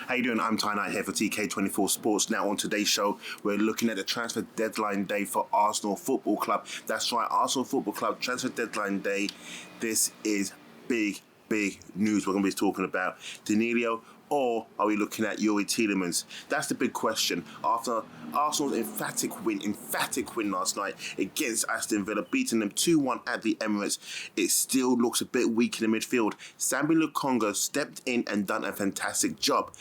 How you doing? I'm Ty Knight here for TK24 Sports. Now on today's show, we're looking at the transfer deadline day for Arsenal Football Club. That's right, Arsenal Football Club transfer deadline day. This is big news. We're going to be talking about Danilo, or are we looking at Youri Tielemans? That's the big question. After Arsenal's emphatic win last night against Aston Villa, beating them 2-1 at the Emirates, it still looks a bit weak in the midfield. Sambi Lokonga stepped in and done a fantastic job,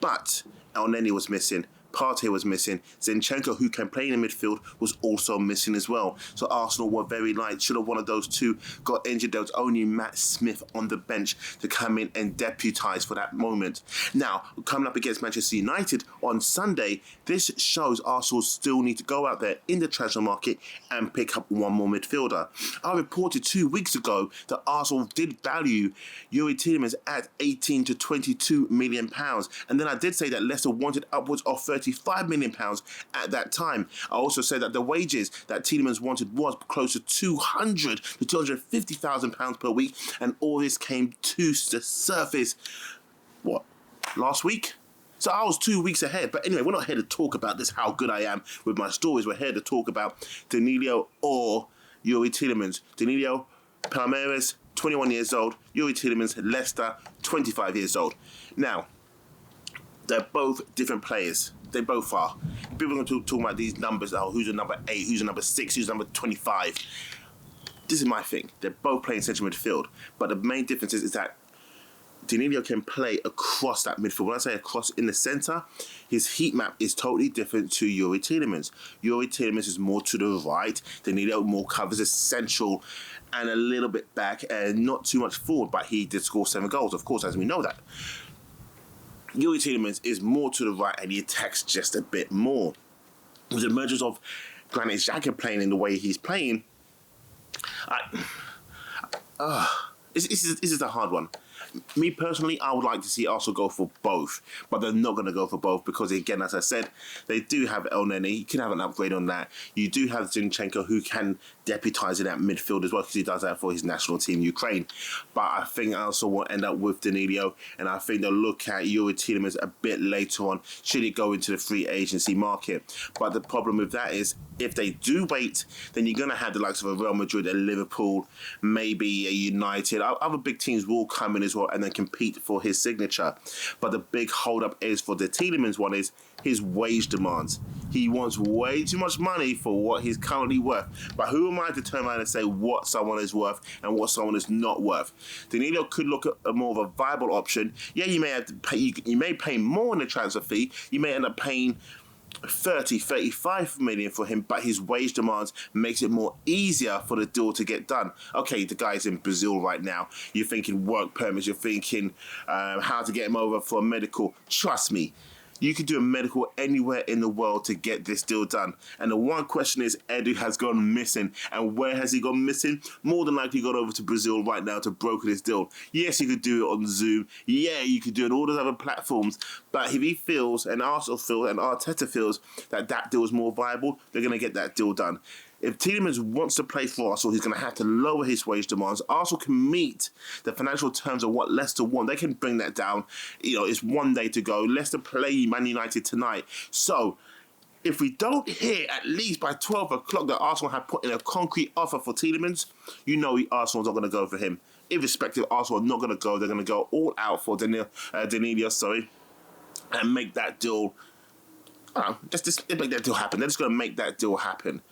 but Elneny was missing. Partey was missing. Zinchenko, who can play in the midfield, was also missing as well. So Arsenal were very light. Should have one of those two got injured. There was only Matt Smith on the bench to come in and deputise for that moment. Now, coming up against Manchester United on Sunday, this shows Arsenal still need to go out there in the transfer market and pick up one more midfielder. I reported 2 weeks ago that Arsenal did value Youri Tielemans at 18 to 22 million pounds. And then I did say that Leicester wanted upwards of 35 million pounds at that time. I also said that the wages that Tielemans wanted was close to 200 to 250,000 pounds per week, and all this came to the surface, last week? So I was 2 weeks ahead. But anyway, we're not here to talk about this, how good I am with my stories. We're here to talk about Danilo or Youri Tielemans. Danilo, Palmeiras, 21 years old. Youri Tielemans, Leicester, 25 years old. Now, they're both different players. They both are. People are going to talk about these numbers. Oh, who's a number 8? Who's a number 6? Who's number 25? This is my thing. They're both playing central midfield. But the main difference is that Danilo can play across that midfield. When I say across in the centre, his heat map is totally different to Youri Tielemans. Youri Tielemans is more to the right. Danilo more covers the central and a little bit back and not too much forward. But he did score 7 goals, of course, as we know that. Youri Tielemans is more to the right and he attacks just a bit more. With the emergence of Granit Xhaka playing in the way he's playing, this is a hard one. Me personally, I would like to see Arsenal go for both, but they're not going to go for both because, again, as I said, they do have Elneny. You can have an upgrade on that. You do have Zinchenko, who can deputise in that midfield as well because he does that for his national team, Ukraine. But I think Arsenal will end up with Danilo, and I think they'll look at Youri Tielemans a bit later on should it go into the free agency market. But the problem with that is, if they do wait, then you're going to have the likes of a Real Madrid, a Liverpool, maybe a United. Other big teams will come in as well and then compete for his signature. But the big hold-up is for the Tielemans one is his wage demands. He wants way too much money for what he's currently worth. But who am I to turn around and say what someone is worth and what someone is not worth? Danilo could look at a more of a viable option. Yeah, you may have to pay. You may pay more in the transfer fee. You may end up paying 30, 35 million for him, but his wage demands makes it more easier for the deal to get done. Okay, the guy's in Brazil right now. You're thinking work permits. You're thinking how to get him over for a medical. Trust me, you could do a medical anywhere in the world to get this deal done. And the one question is, Edu has gone missing. And where has he gone missing? More than likely gone over to Brazil right now to broker this deal. Yes, you could do it on Zoom. Yeah, you could do it on all those other platforms. But if he feels, and Arsenal feels, and Arteta feels that that deal is more viable, they're going to get that deal done. If Tielemans wants to play for Arsenal, he's going to have to lower his wage demands. Arsenal can meet the financial terms of what Leicester want. They can bring that down. You know, it's one day to go. Leicester play Man United tonight. So, if we don't hear at least by 12 o'clock that Arsenal have put in a concrete offer for Tielemans, you know Arsenal's not going to go for him. Irrespective, Arsenal are not going to go. They're going to go all out for Danilo, and make that deal. Just make that deal happen. They're just going to make that deal happen.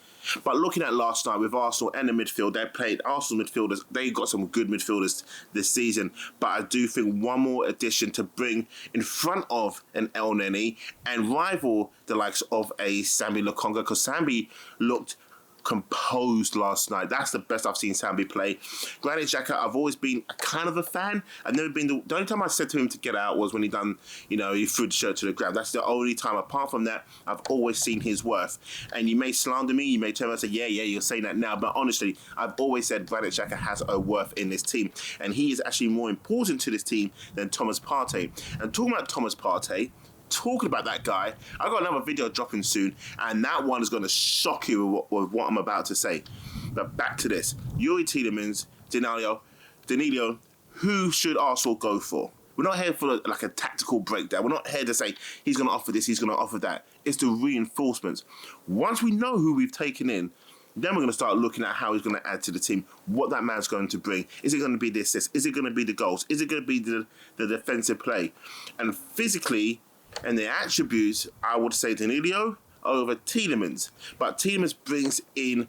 But looking at last night with Arsenal and the midfield, they played Arsenal midfielders. They got some good midfielders this season. But I do think one more addition to bring in front of an Elneny and rival the likes of a Sambi Lokonga, because Sambi looked composed last night. That's the best I've seen Sambi play. Granit Xhaka, I've always been a kind of a fan. I've never been the only time I said to him to get out was when he threw the shirt to the ground. That's the only time. Apart from that, I've always seen his worth. And you may slander me, you may turn around and say, yeah, you're saying that now. But honestly, I've always said Granit Xhaka has a worth in this team. And he is actually more important to this team than Thomas Partey. And talking about Thomas Partey, talking about that guy, I got another video dropping soon, and that one is going to shock you with what I'm about to say. But back to this. Youri Tielemans, Danilo, who should Arsenal go for? We're not here for like a tactical breakdown. We're not here to say he's going to offer this, he's going to offer that. It's the reinforcements. Once we know who we've taken in, then we're going to start looking at how he's going to add to the team, what that man's going to bring. Is it going to be the assists? Is it going to be the goals? Is it going to be the defensive play? And physically, and the attributes, I would say Danilo over Tielemans. But Tielemans brings in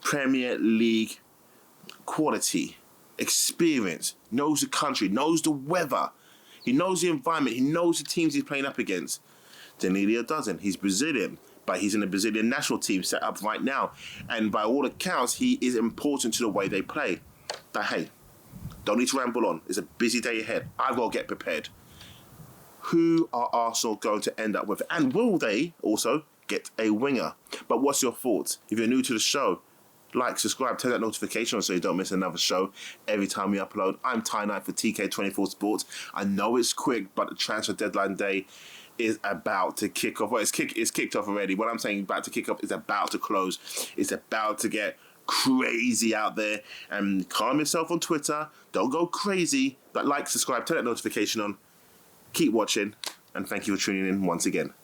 Premier League quality, experience, knows the country, knows the weather. He knows the environment. He knows the teams he's playing up against. Danilo doesn't. He's Brazilian, but he's in the Brazilian national team set up right now. And by all accounts, he is important to the way they play. But hey, don't need to ramble on. It's a busy day ahead. I've got to get prepared. Who are Arsenal going to end up with? And will they also get a winger? But what's your thoughts? If you're new to the show, like, subscribe, turn that notification on so you don't miss another show every time we upload. I'm Ty Knight for TK24 Sports. I know it's quick, but the transfer deadline day is about to kick off. Well, it's kicked off already. What I'm saying about to kick off is about to close. It's about to get crazy out there. And calm yourself on Twitter. Don't go crazy. But like, subscribe, turn that notification on. Keep watching. And thank you for tuning in once again.